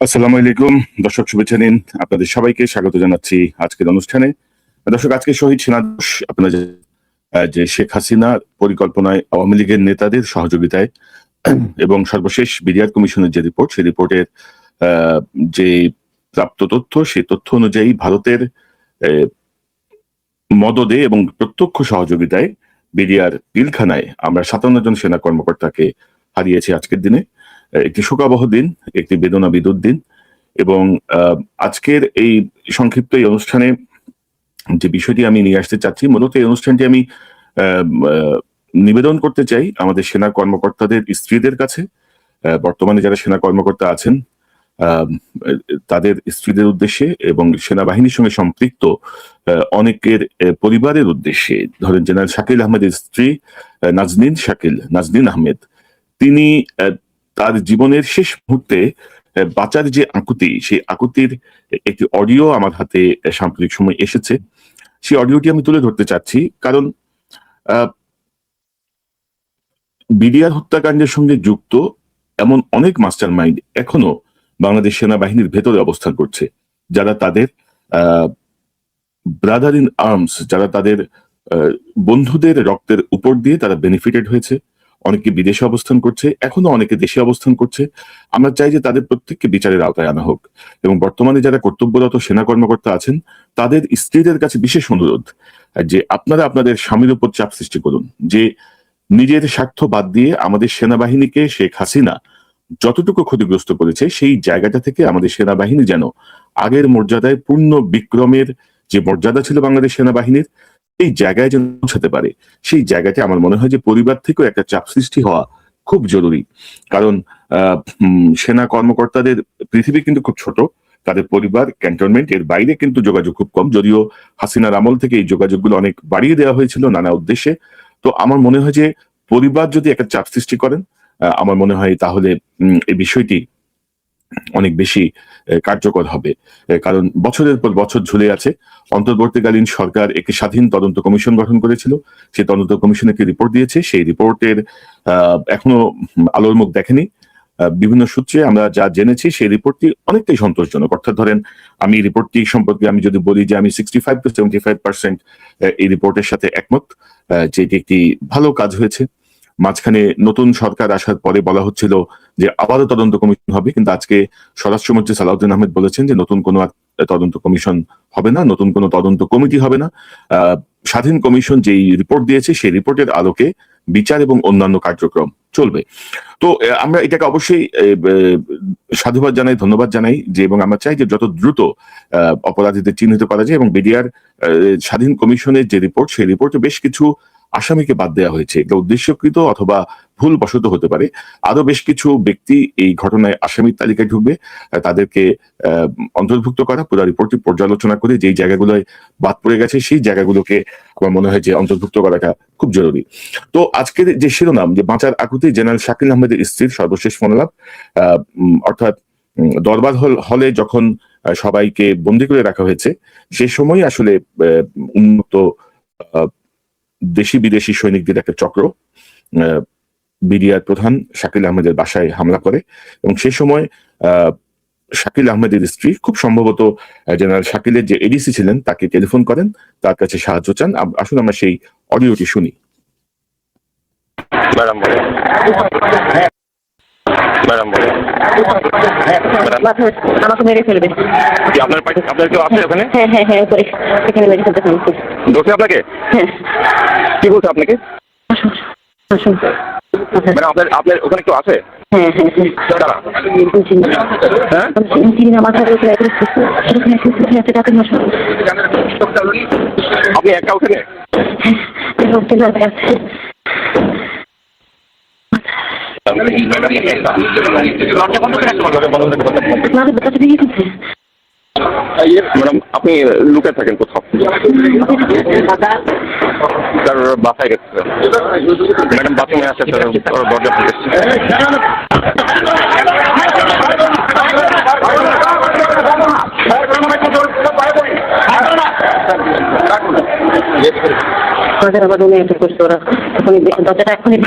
আসসালামু আলাইকুম দর্শক, শুভেচ্ছা নিন। আপনাদের সবাইকে স্বাগত জানাচ্ছি আজকের অনুষ্ঠানে। দর্শক, আজকে শহীদ সেনা দিবস। আপনারা যে শেখ হাসিনা পরিকল্পনায় আওয়ামী লীগের নেতাদের সহযোগিতায় এবং সর্বশেষ বিডিআর কমিশনের যে রিপোর্ট, সেই রিপোর্টের যে প্রাপ্ত তথ্য, সেই তথ্য অনুযায়ী ভারতের মদদে এবং প্রত্যক্ষ সহযোগিতায় বিডিআর পিলখানায় আমরা 57 জন সেনা কর্মকর্তাকে হারিয়েছি আজকের দিনে। একটি শোকাবহ দিন, একটি বেদনা বিদুর দিন। এবং আজকের এই সংক্ষিপ্ত এই অনুষ্ঠানে যে বিষয়টি আমি নিয়ে আসতে চাচ্ছি, মূলত এই অনুষ্ঠানটি আমি নিবেদন করতে চাই আমাদের সেনা কর্মকর্তাদের স্ত্রীদের কাছে। বর্তমানে যারা সেনা কর্মকর্তা আছেন তাদের স্ত্রীদের উদ্দেশ্যে এবং সেনাবাহিনীর সঙ্গে সম্পৃক্ত অনেকের পরিবারের উদ্দেশ্যে। ধরেন জেনারেল শাকিল আহমেদের স্ত্রী নাজনীন আহমেদ, তিনি তার জীবনের শেষ মুহূর্তে বাঁচার যে আকুতি, সেই আকুতির একটি অডিও আমার হাতে সাম্প্রতিক সময় এসেছে। সেই অডিওটি আমি তুলে ধরতে চাচ্ছি, কারণ বিডিআর হত্যাকাণ্ডের সঙ্গে যুক্ত এমন অনেক মাস্টার মাইন্ড এখনো বাংলাদেশ সেনাবাহিনীর ভেতরে অবস্থান করছে, যারা তাদের ব্রাদার ইন আর্মস, যারা তাদের বন্ধুদের রক্তের উপর দিয়ে তারা বেনিফিটেড হয়েছে। অনেকে বিদেশে অবস্থান করছে, এখনো অনেকে দেশে অবস্থান করছে। আমরা চাই যে তাদের প্রত্যেককে বিচারের আওতায় আনা হোক। এবং বর্তমানে যারা কর্তব্যরত সেনা কর্মকর্তা আছেন, তাদের স্ত্রীদের কাছে বিশেষ অনুরোধ যে আপনারা আপনাদের স্বামীর উপর চাপ সৃষ্টি করুন, যে নিজের স্বার্থ বাদ দিয়ে আমাদের সেনাবাহিনীকে শেখ হাসিনা যতটুকু ক্ষতিগ্রস্ত করেছে, সেই জায়গাটা থেকে আমাদের সেনাবাহিনী যেন আগের মর্যাদায়, পূর্ণ বিক্রমের যে মর্যাদা ছিল বাংলাদেশ সেনাবাহিনীর, এই জায়গায় যেন পৌঁছাতে পারে। সেই জায়গাতে আমার মনে হয় যে পরিবার থেকেও একটা চাপ সৃষ্টি হওয়া খুব জরুরি। কারণ সেনা কর্মকর্তাদের পৃথিবী কিন্তু খুব ছোট, তাদের পরিবার ক্যান্টনমেন্ট এর বাইরে কিন্তু যোগাযোগ খুব কম, যদিও হাসিনার আমল থেকে এই যোগাযোগগুলো অনেক বাড়িয়ে দেওয়া হয়েছিল নানা উদ্দেশ্যে। তো আমার মনে হয় যে পরিবার যদি একটা চাপ সৃষ্টি করেন, আমার মনে হয় তাহলে এই বিষয়টি অনেক বেশি কার্যকর হবে। কারণ বছরের পর বছর ঝুলে আছে। অন্তর্বর্তীকালীন সরকার একটি স্বাধীন তদন্ত কমিশন গঠন করেছিল, সেই তদন্ত কমিশন একটি রিপোর্ট দিয়েছে। সেই রিপোর্টের এখনো আলোর মুখ দেখেনি। বিভিন্ন সূত্রে আমরা যা জেনেছি, সেই রিপোর্টটি অনেকটাই সন্তোষজনক। অর্থাৎ ধরেন, আমি রিপোর্টটি সম্পর্কে আমি যদি বলি যে আমি 65 to 75% এই রিপোর্টের সাথে একমত, যে এটি একটি ভালো কাজ হয়েছে। মাঝখানে নতুন সরকার আসার পরে বলা হচ্ছিল যে আবারও তদন্ত কমিশন হবে, কিন্তু আজকে স্বরাষ্ট্রমন্ত্রী সালাউদ্দিন আহমেদ বলেছেন যে নতুন কোনো তদন্ত কমিশন হবে না, নতুন কোনো তদন্ত কমিটি হবে না। স্বাধীন কমিশন যেই রিপোর্ট দিয়েছে, সেই রিপোর্টের আলোকে বিচার এবং অন্যান্য কার্যক্রম চলবে। তো আমরা এটাকে অবশ্যই সাধুবাদ জানাই, ধন্যবাদ জানাই, যে এবং আমরা চাই যে যত দ্রুত অপরাধীদের চিহ্নিত করা যায়। এবং বিডিআর স্বাধীন কমিশনের যে রিপোর্ট, সেই রিপোর্টে বেশ কিছু আসামিকে বাদ দেওয়া হয়েছে। এটা উদ্দেশ্যকৃত অথবা ভুল বশত হতে পারে। আরো বেশ কিছু ব্যক্তি এই ঘটনায় আসামির তালিকায় ঢুকবে, তাদেরকে অন্তর্ভুক্ত করা, পুরো রিপোর্টটি পর্যালোচনা করে যেই জায়গাগুলোয় বাদ পড়ে গেছে, সেই জায়গাগুলোকে আমার মনে হয় যে অন্তর্ভুক্ত করাটা খুব জরুরি। তো আজকের যে শিরোনাম, যে বাঁচার আকুতি, জেনারেল শাকিল আহমেদের স্ত্রীর সর্বশেষ ফোনালাপ, অর্থাৎ দরবার হলে যখন সবাইকে বন্দী করে রাখা হয়েছে, সে সময় আসলে উন্নত দেশি বিদেশি সৈনিকদের একটা চক্র বিডিআর প্রধান শাকিল আহমেদের বাসায় হামলা করে। এবং সে সময় শাকিল আহমেদের স্ত্রী খুব সম্ভবত জেনারেল শাকিলের যে এডিসি ছিলেন তাকে টেলিফোন করেন, তার কাছে সাহায্য চান। আসুন আমরা সেই অডিওটি শুনি। আমাকে মেরে ফেলবে। আপনার কেউ আছে ওখানে? হ্যাঁ হ্যাঁ হ্যাঁ, এখানে মেরে ফেলতে চান। দোষে আপনাকে? হ্যাঁ। কি বলছে আপনাকে? আসুন আসুন। ম্যাডাম, আপনার ওখানে কেউ আছে? হ্যাঁ হ্যাঁ হ্যাঁ। কারা? হ্যাঁ, মাথার উপরে আপনি একা ওখানে? ম্যাডাম, আপনি লুকে থাকেন কোথাও, তার বাসায় গেছে। ম্যাডাম বাথরুমে আছে, দরজা আবার রুমে এসে করছে ওরা। এখন দরজাটা এখনই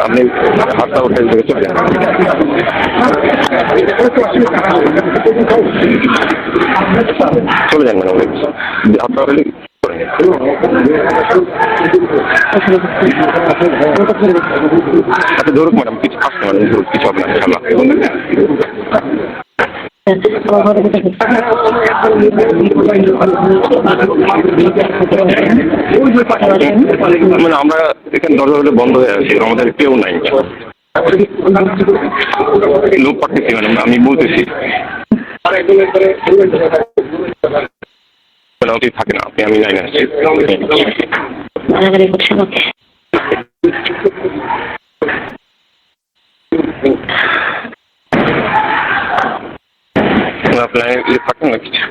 আপনি হাতটা উঠে চলে যান। চলে যান ম্যাডাম আপনার আচ্ছা ধরুক ম্যাডাম কিছু আসছে ম্যাডাম ধরুক কিছু হবে না ইনশাল্লাহ। মানে আমরা এখানে দরজা বন্ধ হয়ে আছি, আমাদের কেউ নাই, লোক পাঠাচ্ছি ম্যাডাম, আমি বলতেছি থাকে না আপনি, আমি লাইনে আসছি। আপনার থাকেন না কিছু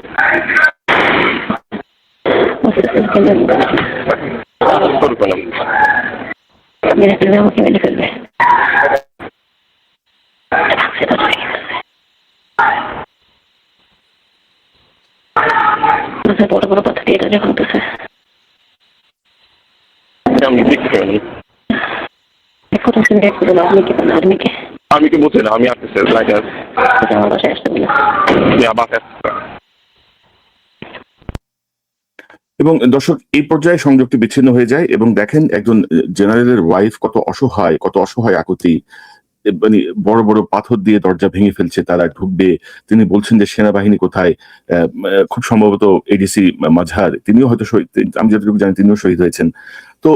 করবেন আমাকে মেরে ফেলবে। বড় বড় কথা দিয়ে এটা ভাঙতেছে। আমি দেখছি আর্মিকে আমি কি বলছি না, আমি আসতেছি লাইনে আমার বাসায় আসতে বলে। এবং দর্শক এই পর্যায়ে সংযোগটি বিচ্ছিন্ন হয়ে যায় এবং দেখেন একজন জেনারেলের ওয়াইফ কত অসহায় আকুতি, মানে বড় বড় পাথর দিয়ে দরজা ভেঙে ফেলছে, তারা ঢুকবে। তিনি বলছেন যে সেনাবাহিনী কোথায়, খুব সম্ভবত এডিসি মাঝহার, তিনিও হয়তো শহীদ, আমি যতটুকু জানি তিনিও শহীদ হয়েছেন। তো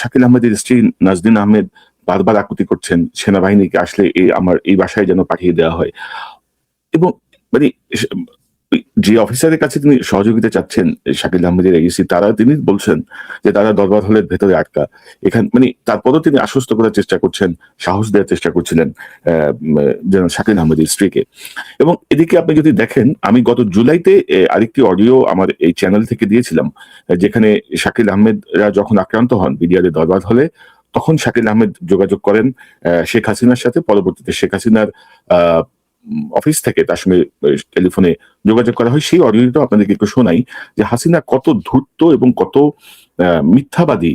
শাকিল আহমেদের স্ত্রী নাজদিন আহমেদ বারবার আকুতি করছেন সেনাবাহিনীকে আসলে আমার এই বাসায় যেন পাঠিয়ে দেওয়া হয়। এবং মানে যে অফিসারের কাছে তিনি সহযোগিতা চাচ্ছেন শাকিল আহমেদের এডিসি, তিনি বলছেন যে তারা দরবার হলের ভেতরে আটকা। মানে তারপরও তিনি আশ্বস্ত করার চেষ্টা করছেন, সাহস দেওয়ার চেষ্টা করছিলেন শাকিল আহমেদের স্ত্রীকে। এবং এদিকে আপনি যদি দেখেন, আমি গত জুলাইতে আরেকটি অডিও আমার এই চ্যানেল থেকে দিয়েছিলাম, যেখানে শাকিল আহমেদরা যখন আক্রান্ত হন বিডিআরের দরবার হলে, তখন শাকিল আহমেদ যোগাযোগ করেন শেখ হাসিনার সাথে। পরবর্তীতে শেখ হাসিনার অফিস থেকে তার সঙ্গে টেলিফোনে যোগাযোগ করা হয়। সেই অডিওটা আপনাদেরকে একটু শোনাই যে হাসিনা কত ধূর্ত এবং কত মিথ্যাবাদী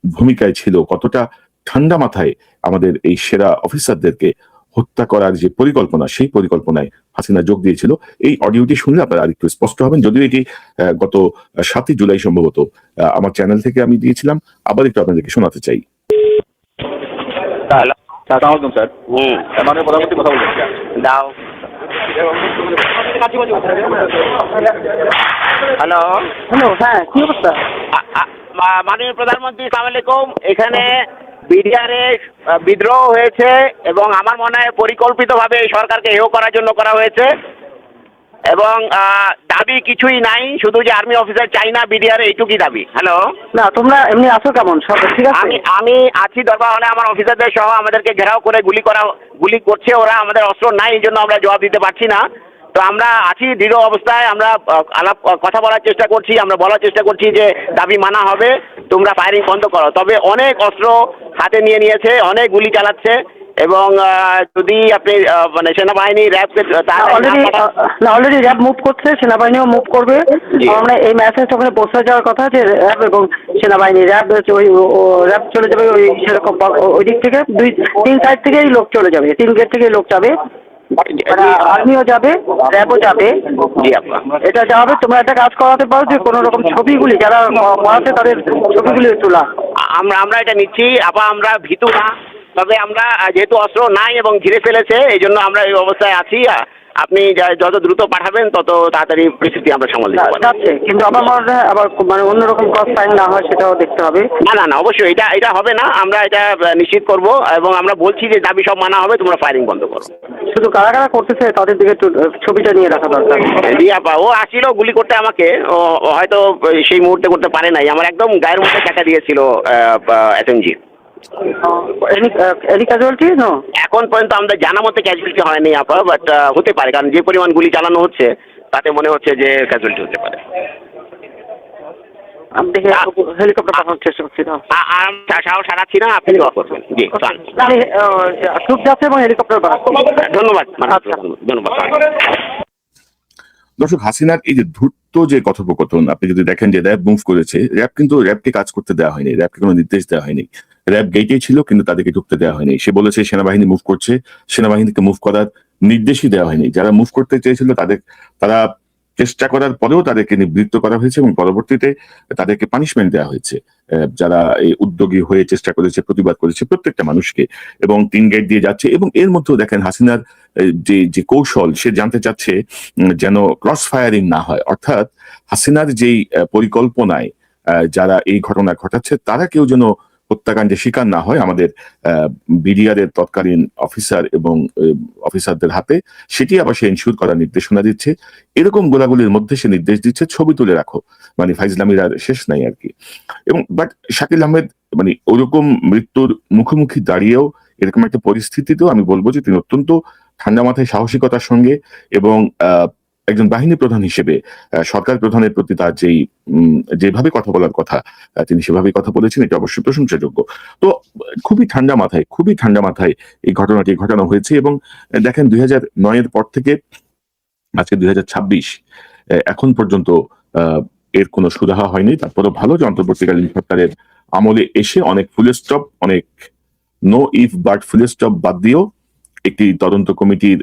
ভূমিকায় ছিল, কতটা ঠান্ডা মাথায় আমাদের এই সেরা অফিসারদেরকে হত্যা করার যে পরিকল্পনা, সেই পরিকল্পনায় হাসিনা যোগ দিয়েছিল। এই অডিওটি শুনলে আপনারা আরেকটু স্পষ্ট হবেন, যদিও এটি গত 7 জুলাই সম্ভবত আমার চ্যানেল থেকে আমি দিয়েছিলাম। আবার একটু আপনাদেরকে শোনাতে চাই। স্যার মাননীয় প্রধানমন্ত্রী কথা বলবেন দাও। হ্যালো হ্যালো, হ্যাঁ কি অবস্থা? মাননীয় প্রধানমন্ত্রী, আসসালামু আলাইকুম। এখানে বিডিআরে বিদ্রোহ হয়েছে এবং আমার মনে হয় পরিকল্পিতভাবে এই সরকারকে হেয় করার জন্য করা হয়েছে এবং দাবি কিছুই নাই, শুধু যে আর্মি অফিসার চাই না বিডিআরে, এইটুকুই দাবি। হ্যালো, না তোমরা এমনি আছো কেমন? সব ঠিক আছে? আমি আছি দরবার হলে, আমার অফিসারদের সহ আমাদেরকে ঘেরাও করে গুলি করছে ওরা, আমাদের অস্ত্র নাই, এই জন্য আমরা জবাব দিতে পারছি না। তো আমরা আছি দৃঢ় অবস্থায়, আমরা কথা বলার চেষ্টা করছি, আমরা বলার চেষ্টা করছি যে দাবি মানা হবে, তোমরা ফায়ারিং বন্ধ করো। তবে অনেক অস্ত্র হাতে নিয়েছে, অনেক গুলি চালাচ্ছে এবং যদি আপনি মানে সেনাবাহিনী র্যাবকে অলরেডি র্যাব মুভ করছে, সেনাবাহিনীও মুভ করবে। আমরা এই মেসেজ ওখানে পৌঁছে যাওয়ার কথা যে র্যাব এবং সেনাবাহিনী, র্যাব চলে যাবে ওই সেরকম ওই দিক থেকে, 2-3 সাইড থেকেই লোক চলে যাবে, 3 গেট থেকেই লোক যাবে, আর্মিও যাবে, র্যাবও যাবে। এটা যাবে। তোমরা একটা কাজ করাতে পারো যে কোনো রকম ছবিগুলি যারা পড়াতে তাদের ছবিগুলি তোলা। আমরা এটা নিচ্ছি আপা, আমরা ভীতু না, তবে আমরা যেহেতু অস্ত্র নাই এবং ঘিরে ফেলেছে, এই জন্য আমরা এই অবস্থায় আছি। আপনি যত দ্রুত পাঠাবেন তত তাড়াতাড়ি পরিস্থিতি আমরা সামাল দিতে পারবো। কিন্তু আমার মনে হয় আবার মানে অন্যরকম ক্রস ফাইন না হয় সেটাও দেখতে হবে। না অবশ্যই এটা হবে না, আমরা এটা নিশ্চিত করব এবং আমরা বলছি যে দাবি সব মানা হবে, তোমরা ফায়ারিং বন্ধ করো। শুধু কারা করতেছে তাদের দিকে ছবিটা নিয়ে রাখা দরকার। জি আপা, ও আসছিল গুলি করতে আমাকে, ও হয়তো সেই মুহূর্তে করতে পারে নাই, আমার একদম গায়ের মধ্যে কাটা দিয়েছিল এসএমজি। Any casualty? নো, এখন পর্যন্ত আমাদের জানা মতে ক্যাজুয়ালিটি হয়নি আপা, বাট হতে পারে, কারণ যে পরিমাণ গুলি চালানো হচ্ছে তাতে মনে হচ্ছে যে ক্যাজুয়ালিটি হতে পারে। আমি দেখে হেলিকপ্টার পাঠানোর চেষ্টা করছি। সাহস হারাচ্ছি না, আপনি করবেন। জি, ট্রুপ যাচ্ছে এবং হেলিকপ্টার পাঠাচ্ছি। ধন্যবাদ, ধন্যবাদ। দর্শক, হাসিনার এই যে ধূর্ত যে কথোপকথন, আপনি যদি দেখেন যে র্যাব মুভ করেছে, র্যাব কিন্তু র্যাবকে কাজ করতে দেওয়া হয়নি, র্যাবকে কোনো নির্দেশ দেওয়া হয়নি, র্যাব গেটেই ছিল কিন্তু তাদেরকে ঢুকতে দেওয়া হয়নি। সে বলেছে সেনাবাহিনী মুভ করছে, সেনাবাহিনীকে মুভ করার নির্দেশই দেওয়া হয়নি। যারা মুভ করতে চেয়েছিল তারা চেষ্টা করার পরেও তাদেরকে নিবৃত্ত করা হয়েছে এবং পরবর্তীতে তাদেরকে পানিশমেন্ট দেওয়া হয়েছে। যারা এই উদ্যোগী হয়ে চেষ্টা করেছে, প্রতিবাদ করেছে প্রত্যেকটা মানুষকে, এবং 3 গেট দিয়ে যাচ্ছে। এবং এর মধ্যেও দেখেন হাসিনার যে কৌশল, সে জানতে চাচ্ছে যেন ক্রস ফায়ারিং না হয়, অর্থাৎ হাসিনার যেই পরিকল্পনায় যারা এই ঘটনা ঘটাচ্ছে তারা কেউ যেন হত্যাকাণ্ডের শিকার না হয় আমাদের বিডিআর এর তৎকালীন অফিসার এবং অফিসারদের হাতে, সেটি আবার সে ইনশিওর করার নির্দেশনা দিচ্ছে। এরকম গোলাগুলির মধ্যে সে নির্দেশ দিচ্ছে ছবি তুলে রাখো, মানে ফাইজলামির আর শেষ নাই আর কি। এবং বাট শাকিল আহমেদ মানে ওরকম মৃত্যুর মুখোমুখি দাঁড়িয়েও এরকম একটা পরিস্থিতিতেও আমি বলবো যে তিনি অত্যন্ত ঠান্ডা মাথায় সাহসিকতার সঙ্গে এবং একজন বাহিনী প্রধান হিসেবে সরকার প্রধানের প্রতি তার যেভাবে কথা বলার কথা তিনি সেভাবেই কথা বলেছেন, এটা অবশ্যই প্রশংসাযোগ্য। তো খুবই ঠান্ডা মাথায় এই ঘটনাটি ঘটানো হয়েছে। এবং দেখেন 2009-এর পর থেকে আজকে 2026 এখন পর্যন্ত এর কোনো সুরাহা হয়নি। তারপরে ভালো যে অন্তর্বর্তীকালীন সরকারের আমলে এসে অনেক ফুল স্টপ, অনেক no if but full stop বাদ দিয়েও একটি তদন্ত কমিটির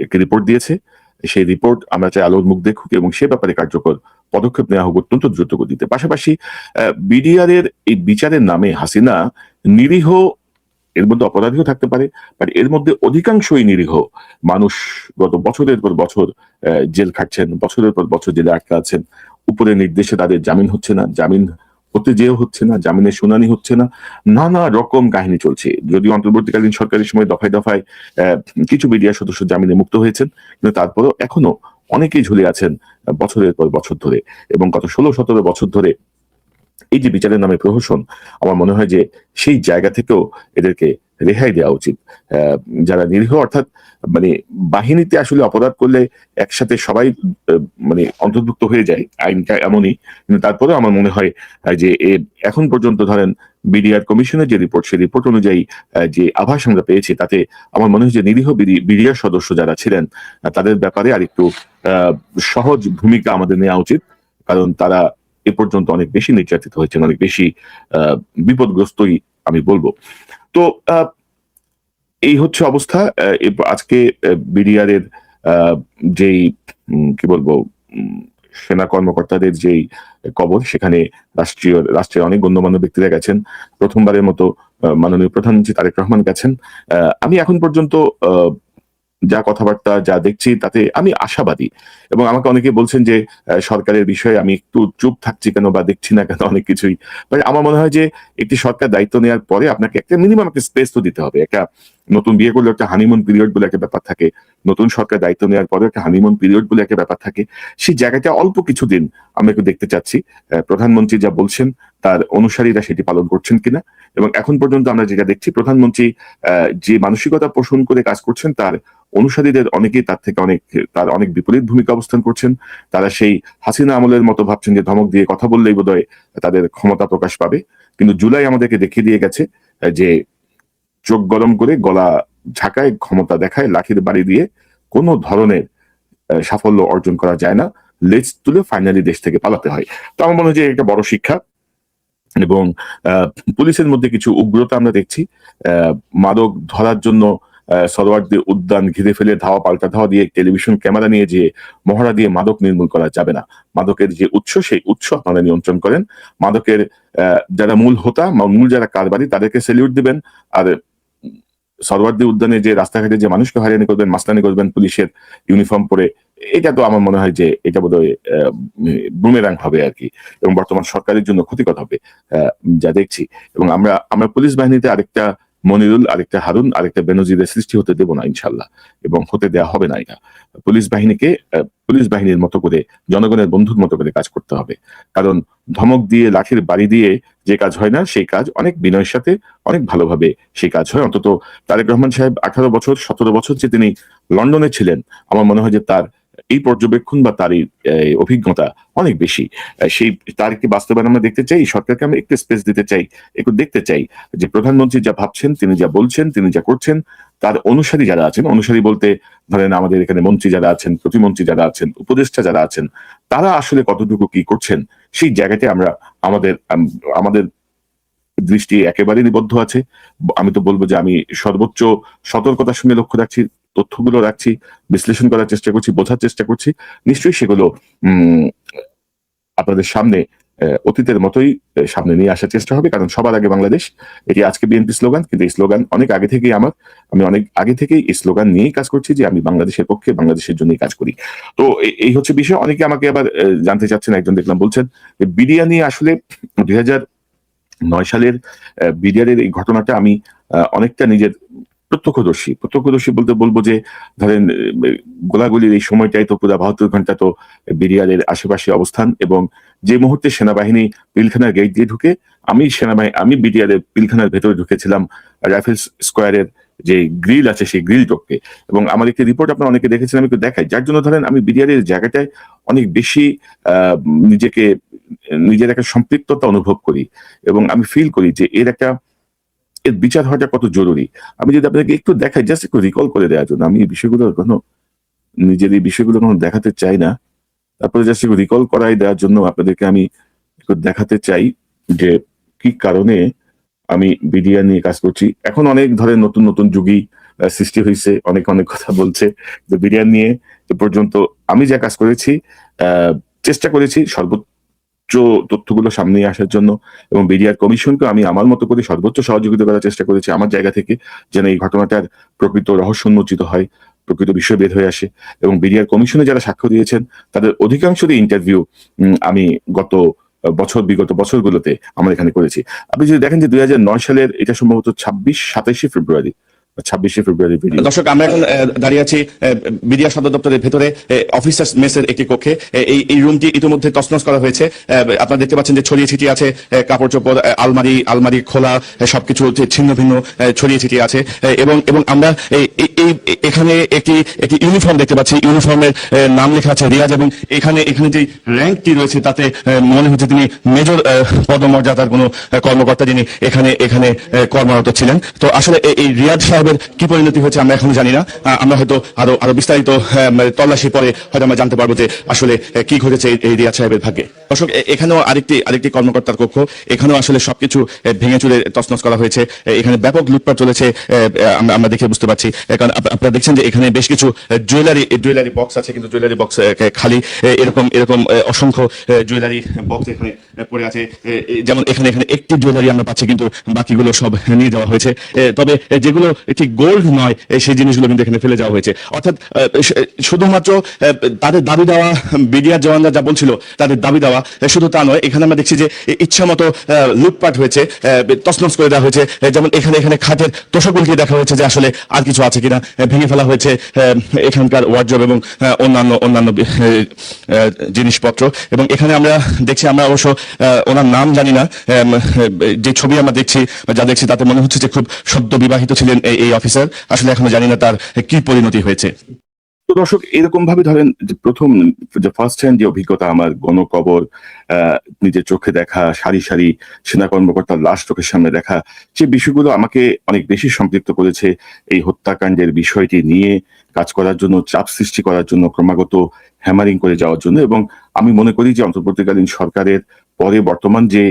একটি রিপোর্ট দিয়েছে। সেই রিপোর্ট আমরা চাই আলোর মুখ দেখুক এবং সে ব্যাপারে কার্যকর পদক্ষেপ নেওয়া হোক অত্যন্ত দ্রুত গতিতে। পাশাপাশি বিডিআর এর এই বিচারের নামে হাসিনা নিরীহ, এর মধ্যে অপরাধীও থাকতে পারে, বাট এর মধ্যে অধিকাংশই নিরীহ মানুষ গত বছরের পর বছর জেল খাটছেন, বছরের পর বছর জেলে আটকা আছেন। উপরের নির্দেশে তাদের জামিন হচ্ছে না, জামিন হতে যেও হচ্ছে না, জামিনের শুনানি হচ্ছে না, নানা রকম কাহিনী চলছে। যদিও অন্তর্বর্তীকালীন সরকারের সময় দফায় দফায় কিছু বিডিআর সদস্য জামিনে মুক্ত হয়েছেন, কিন্তু তারপরেও এখনো অনেকেই ঝুলে আছেন বছরের পর বছর ধরে। এবং গত 16-17 বছর ধরে এই যে বিচারের নামে প্রহসন, আমার মনে হয় যে সেই জায়গা থেকেও এদেরকে রেহাই দেওয়া উচিত। যারা নিরীহ, অর্থাৎ মানে বাহিনীতে আসলে অপরাধ করলে একসাথে সবাই মানে অন্তর্ভুক্ত হয়ে যায়, আইনটা এমনই। কিন্তু তারপরে আমার মনে হয় যে এখন পর্যন্ত ধরেন বিডিআর কমিশনের যে রিপোর্ট, সেই রিপোর্ট অনুযায়ী যে আভাস আমরা পেয়েছি, তাতে আমার মনে হয় যে নিরীহ বিডিআর সদস্য যারা ছিলেন তাদের ব্যাপারে আরেকটু সহজ ভূমিকা আমাদের নেওয়া উচিত, কারণ তারা এ পর্যন্ত অনেক বেশি নির্যাতিত হয়েছেন, অনেক বেশি বিপদগ্রস্তই আমি বলবো। তো এই হচ্ছে অবস্থা। আজকে বিডিআর এর যেই কি বলবো সেনা কর্মকর্তাদের যেই কবর, সেখানে রাষ্ট্রের অনেক গণ্যমান্য ব্যক্তিরা গেছেন। প্রথমবারের মতো মাননীয় প্রধানমন্ত্রী তারেক রহমান গেছেন। আমি এখন পর্যন্ত যা কথাবার্তা যা দেখছি তাতে আমি আশাবাদী। এবং আমাকে অনেকে বলছেন যে সরকারের বিষয়ে আমি একটু চুপ থাকছি কেন বা দেখছি না কেন অনেক কিছুই। আমার মনে হয় যে একটি সরকার দায়িত্ব নেওয়ার পরে আপনাকে একটা মিনিমাম একটা স্পেস তো দিতে হবে। একটা নতুন বিয়ে করলে একটা হানিমুন পিরিয়ড বলে একটা ব্যাপার থাকে, নতুন সরকার দায়িত্ব নেওয়ার পরে একটা হানিমুন পিরিয়ড বলে একটা ব্যাপার থাকে। সেই জায়গাটা অল্প কিছুদিন আমরা একটু দেখতে চাচ্ছি প্রধানমন্ত্রী যা বলছেন তার অনুসারীরা সেটি পালন করছেন কিনা। এবং এখন পর্যন্ত আমরা যেটা দেখছি, প্রধানমন্ত্রী যে মানসিকতা পোষণ করে কাজ করছেন, তার অনুসারীদের অনেকেই তার অনেক বিপরীত ভূমিকা অবস্থান করছেন। তারা সেই হাসিনা আমলের মতো ভাবছেন যে ধমক দিয়ে কথা বললেই বোধহয় তাদের ক্ষমতা প্রকাশ পাবে। কিন্তু জুলাই আমাদেরকে দেখিয়ে দিয়ে গেছে যে চোখ গরম করে গলা ঝাঁকায় ক্ষমতা দেখায়, লাঠির বাড়ি দিয়ে কোনো ধরনের সাফল্য অর্জন করা যায় না, লেজ তুলে ফাইনালি দেশ থেকে পালাতে হয়। তো আমার মনে হয় যে একটা বড় শিক্ষা। এবং পুলিশের মধ্যে কিছু উগ্রতা আমরা দেখছি। মাদক ধরার জন্য সরোয়ার্দী উদ্যান ঘিরে ফেলে ধাওয়া পাল্টা ধাওয়া দিয়ে টেলিভিশন ক্যামেরা নিয়ে যে মহড়া দিয়ে মাদক নির্মূল করা যাবে না। মাদকের যে উৎস, সেই উৎস আপনারা নিয়ন্ত্রণ করেন। মাদকের যারা মূল হোতা, মূল যারা কারবারি, তাদেরকে স্যালিউট দিবেন। আর সরোয়ার্দী উদ্যানে যে রাস্তাঘাটে যে মানুষকে হয়রানি করবেন, মাস্তানি করবেন পুলিশের ইউনিফর্ম পরে, এটা তো আমার মনে হয় যে এটা বোধহয় বুমেরাং হবে আর কি, এবং বর্তমান সরকারের জন্য ক্ষতিকর হবে যা দেখছি। এবং আমরা পুলিশ বাহিনীতে আরেকটা মনিরুল, আরেকটা হারুন, আরেকটা বেনজিরের সৃষ্টি হতে দেব না ইনশাল্লাহ, এবং হতে দেওয়া হবে না। এটা পুলিশ বাহিনীকে পুলিশ বাহিনীর মতো করে, জনগণের বন্ধুর মতো করে কাজ করতে হবে। কারণ ধমক দিয়ে, লাঠির বাড়ি দিয়ে যে কাজ হয় না, সেই কাজ অনেক বিনয়ের সাথে অনেক ভালোভাবে সেই কাজ হয়। অন্তত তারেক রহমান সাহেব 18 বছর 17 বছর যে তিনি লন্ডনে ছিলেন, আমার মনে হয় যে তার এই পর্যবেক্ষণ বা তার এই অভিজ্ঞতা অনেক বেশি। তার একটি বাস্তবায়ন আমরা দেখতে চাই। সরকারকে আমরা একটু স্পেস দিতে চাই, একটু দেখতে চাই যে প্রধানমন্ত্রী যা ভাবছেন, তিনি যা বলছেন, তিনি যা করছেন, তার অনুসারী যারা আছেন, অনুসারী বলতে ধরেন আমাদের এখানে মন্ত্রী যারা আছেন, প্রতিমন্ত্রী যারা আছেন, উপদেষ্টা যারা আছেন, তারা আসলে কতটুকু কি করছেন, সেই জায়গাতে আমরা আমাদের দৃষ্টি একেবারে নিবদ্ধ আছে। আমি তো বলবো যে আমি সর্বোচ্চ সতর্কতার সঙ্গে লক্ষ্য রাখছি। তথ্যগুলো রাখছি, বিশ্লেষণ করার চেষ্টা করছি, বোঝার চেষ্টা করছি, নিশ্চয়ই সেগুলো আপনাদের সামনে অতীতের মতোই সামনে নিয়ে আসার চেষ্টা হবে, কারণ সবার আগে বাংলাদেশ, এটি আজকে বিএনপি স্লোগান, কিন্তু এই স্লোগান অনেক আগে থেকেই আমি অনেক আগে থেকেই এই স্লোগান নিয়েই কাজ করছি যে আমি বাংলাদেশের পক্ষে, বাংলাদেশের জন্যই কাজ করি। তো এই হচ্ছে বিষয়। অনেকে আমাকে আবার জানতে চাচ্ছেন, একজন দেখলাম বলছেন বিডিআর নিয়ে আসলে 2009 সালের বিডিআরের এই ঘটনাটা আমি অনেকটা নিজের প্রত্যক্ষদর্শী বলতে বলবো যে ধরেন গোলাগুলির এই সময়টাই তো পুরো 72 ঘন্টা তো বিডিআরের আশেপাশে অবস্থান, এবং যে মুহূর্তে সেনাবাহিনী পিলখানার গেট দিয়ে ঢুকে আমি বিডিআরের পিলখানার ভেতরে ঢুকেছিলাম রাইফেলস স্কোয়ারের যে গ্রিল আছে সেই গ্রিল টপকে, এবং আমার একটি রিপোর্ট আপনারা অনেকে দেখেছেন, আমি একটু দেখাই, যার জন্য ধরেন আমি বিডিআরের জায়গাটায় অনেক বেশি নিজের একটা সম্পৃক্ততা অনুভব করি, এবং আমি ফিল করি যে এর বিচার হওয়াটা কত জরুরি। আমি যদি আপনাকে একটু দেখাই, জাস্ট একটু রিকল করে দেওয়ার জন্য, আমি এই বিষয়গুলো কখনো দেখাতে চাই না, তারপরে জাস্ট একটু রিকল করাই দেওয়ার জন্য আপনাদেরকে আমি একটু দেখাতে চাই যে কি কারণে আমি বিডিআর নিয়ে কাজ করছি। এখন অনেক ধরেন নতুন নতুন যুগী সৃষ্টি হয়েছে, অনেক কথা বলছে, যে বিডিআর নিয়ে এ পর্যন্ত আমি যা কাজ করেছি, চেষ্টা করেছি সর্বোচ্চ তথ্যগুলো সামনে আসার জন্য, এবং বিডিআর কমিশনকে আমি আমার মতো করে সর্বোচ্চ সহযোগিতা করার চেষ্টা করেছি আমার জায়গা থেকে, যেন এই ঘটনাটার প্রকৃত রহস্য উন্মোচিত হয়, প্রকৃত বিষয় বের হয়ে আসে। এবং বিডিআর কমিশনে যারা সাক্ষ্য দিয়েছেন তাদের অধিকাংশেরই ইন্টারভিউ আমি বিগত বছরগুলোতে আমরা এখানে করেছি। আপনি যদি দেখেন যে 2009 সালের এটা সম্ভবত 27শে ফেব্রুয়ারি ভিডিও। দর্শক, আমরা এখন দাঁড়িয়ে আছি বিডিআর সদর দপ্তরের ভেতরে অফিসার্স মেসের একটি কক্ষে। এই রুমটি ইতিমধ্যে তছনছ করা হয়েছে। আপনারা দেখতে পাচ্ছেন যে ছড়িয়ে ছিটিয়ে আছে কাপড় চোপড়, আলমারি খোলা, সবকিছু ছিন্ন ভিন্ন ছড়িয়ে ছিটিয়ে আছে, এবং আমরা এখানে একটি ইউনিফর্ম দেখতে পাচ্ছি। ইউনিফর্মের নাম লেখা আছে রিয়াজ, এবং এখানে যে র্যাঙ্কটি রয়েছে তাতে মনে হচ্ছে তিনি মেজর পদমর্যাদার কোনো কর্মকর্তা, যিনি এখানে কর্মরত ছিলেন। তো আসলে এই রিয়াজ সাহেবের কি পরিণতি হয়েছে আমরা এখনো জানি না। আমরা হয়তো আরো বিস্তারিত তল্লাশি পরে হয়তো আমরা জানতে পারবো যে আসলে কি ঘটেছে এই রিয়াজ সাহেবের ভাগ্যে। দর্শক, এখানেও আরেকটি কর্মকর্তার কক্ষ, এখানেও আসলে সবকিছু ভেঙে চুরে তছনছ করা হয়েছে। এখানে ব্যাপক লুটপাট চলেছে, আমরা দেখে বুঝতে পারছি। কারণ আপনারা দেখছেন যে এখানে বেশ কিছু জুয়েলারি বক্স আছে, কিন্তু জুয়েলারি বক্স খালি। এরকম অসংখ্য জুয়েলারি বক্স এখানে পড়ে আছে। যেমন এখানে একটি জুয়েলারি আমরা পাচ্ছি, কিন্তু বাকিগুলো সব নিয়ে যাওয়া হয়েছে। তবে যেগুলো ঠিক গোল্ড নয় সেই জিনিসগুলো কিন্তু এখানে ফেলে যাওয়া হয়েছে। অর্থাৎ শুধুমাত্র তাদের দাবি দেওয়া, বিডিআর জওয়ানরা যা বলছিল তাদের দাবি দেওয়া, শুধু তা নয়, এখানে আমরা দেখছি যে ইচ্ছা মতো লুটপাট হয়েছে, তছনছ করে দেওয়া হয়েছে। যেমন এখানে খাটের তোষকগুলিকে দেখা হয়েছে যে আসলে আর কিছু আছে কিনা, ভেঙে ফেলা হয়েছে এখানকার ওয়ার্ডরোব এবং অন্যান্য জিনিসপত্র। এবং এখানে আমরা দেখছি, আমরা অবশ্য ওনার নাম জানি না, যে ছবি আমরা দেখছি তাতে মনে হচ্ছে যে খুব সদ্য বিবাহিত ছিলেন এই অফিসার। আসলে এখনো জানি না তার কি পরিণতি হয়েছে। তো দর্শক, এরকম ভাবে ধরেন প্রথম যে ফার্স্ট হ্যান্ড যে অভিজ্ঞতা আমার, গণকবর, নিজের চোখে দেখা সারি সারি সেনা কর্মকর্তার লাশ চোখের সামনে দেখা, সেই বিষয়গুলো আমাকে অনেক বেশি সম্পৃক্ত করেছে এই হত্যাকাণ্ডের বিষয়টি নিয়ে কাজ করার জন্য, চাপ সৃষ্টি করার জন্য, ক্রমাগত হ্যামারিং করে যাওয়ার জন্য। এবং আমি মনে করি যে অন্তর্বর্তীকালীন সরকারের পরে বর্তমান যে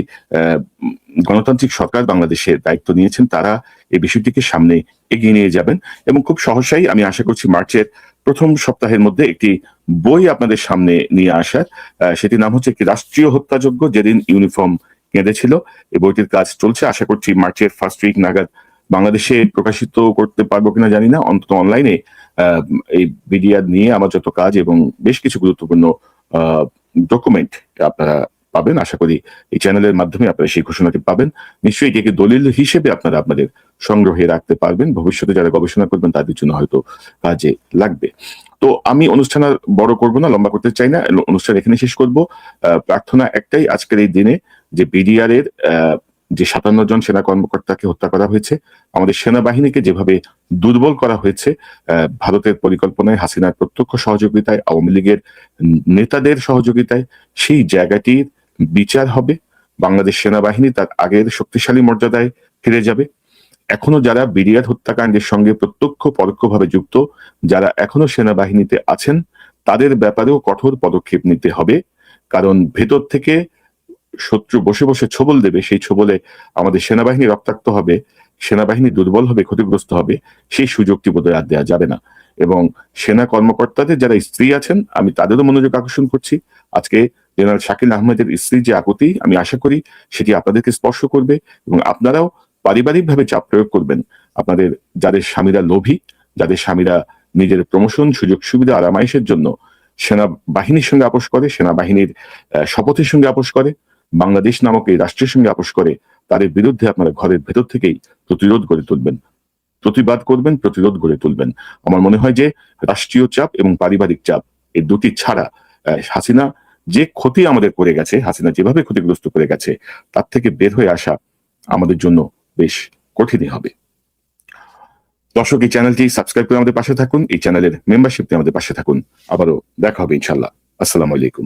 গণতান্ত্রিক সরকার বাংলাদেশের দায়িত্ব নিয়েছেন, তারা এই বিষয়টিকে সামনে এগিয়ে নিয়ে যাবেন, এবং খুব সহসাই আমি আশা করছি মার্চের প্রথম সপ্তাহের মধ্যে একটি বই আপনাদের সামনে নিয়ে আসার। সেটির নাম হচ্ছে একটি রাষ্ট্রীয় হত্যাযজ্ঞ, যেদিন ইউনিফর্ম কেঁদেছিল। এই বইটির কাজ চলছে, আশা করছি মার্চের ফার্স্ট উইক নাগাদ বাংলাদেশে প্রকাশিত করতে পারবো কিনা জানি না, অন্তত অনলাইনে এই বিডিআর নিয়ে আমার যত কাজ এবং বেশ কিছু গুরুত্বপূর্ণ ডকুমেন্ট আপনারা পাবেন। আশা করি এই চ্যানেলের মাধ্যমে আপনারা সেই ঘোষণাটি পাবেন। নিশ্চয়ই এটিকে দলিল হিসেবে আপনারা আপনাদের সংগ্রহে রাখতে পারবেন, ভবিষ্যতে যারা গবেষণা করবেন তাদের জন্য হয়তো কাজে লাগবে। তো আমি অনুষ্ঠান আর বড় করবো না, লম্বা করতে চাই না, অনুষ্ঠান এখানে শেষ করব। প্রার্থনা একটাই আজকের এই দিনে, যে বিডিআর এর যে 57 জন সেনা কর্মকর্তাকে হত্যা করা হয়েছে, আমাদের সেনাবাহিনীকে যেভাবে দুর্বল করা হয়েছে ভারতের পরিকল্পনায়, হাসিনার প্রত্যক্ষ সহযোগিতায়, আওয়ামী লীগের নেতাদের সহযোগিতায়, সেই জায়গাটির বিচার হবে। বাংলাদেশ সেনাবাহিনী তার আগের শক্তিশালী মর্যাদায় ফিরে যাবে। এখনো যারা বিডিআর হত্যাকাণ্ডের সঙ্গে প্রত্যক্ষ পরোক্ষভাবে যুক্ত, যারা এখনো সেনাবাহিনীতে আছেন, তাদের ব্যাপারেও কঠোর পদক্ষেপ নিতে হবে। কারণ ভেতর থেকে শত্রু বসে বসে ছোবল দেবে, সেই ছোবলে আমাদের সেনাবাহিনী রক্তাক্ত হবে, সেনাবাহিনী দুর্বল হবে, ক্ষতিগ্রস্ত হবে। সেই সুযোগটি বোধহয় আর দেওয়া যাবে না। এবং সেনা কর্মকর্তাদের যারা স্ত্রী আছেন আমি তাদেরও মনোযোগ আকর্ষণ করছি। আজকে জেনারেল শাকিল আহমেদের স্ত্রীর যে আকুতি, আমি আশা করি সেটি আপনাদেরকে স্পর্শ করবে এবং আপনারাও পারিবারিকভাবে চাপ প্রয়োগ করবেন। আপনাদের যাদের স্বামীরা লোভী, যাদের স্বামীরা নিজের প্রমোশন, সুযোগ সুবিধা, আরামাইশের জন্য সেনাবাহিনীর সঙ্গে আপোষ করে, সেনাবাহিনীর শপথের সঙ্গে আপোষ করে, বাংলাদেশ নামক এই রাষ্ট্রের সঙ্গে আপোষ করে, তাদের বিরুদ্ধে আপনারা ঘরের ভেতর থেকেই প্রতিরোধ গড়ে তুলবেন, প্রতিবাদ করবেন, প্রতিরোধ গড়ে তুলবেন। আমার মনে হয় যে রাষ্ট্রীয় চাপ এবং পারিবারিক চাপ এই দুটি ছাড়া হাসিনা যে ক্ষতি আমাদের করে গেছে, হাসিনা যেভাবে ক্ষতিগ্রস্ত করে গেছে, তার থেকে বের হয়ে আসা আমাদের জন্য বেশ কঠিনই হবে। দর্শক, এই চ্যানেলটি সাবস্ক্রাইব করে আমাদের পাশে থাকুন, এই চ্যানেলের মেম্বারশিপ নিয়ে আমাদের পাশে থাকুন। আবারও দেখা হবে ইনশাল্লাহ। আসসালামু আলাইকুম।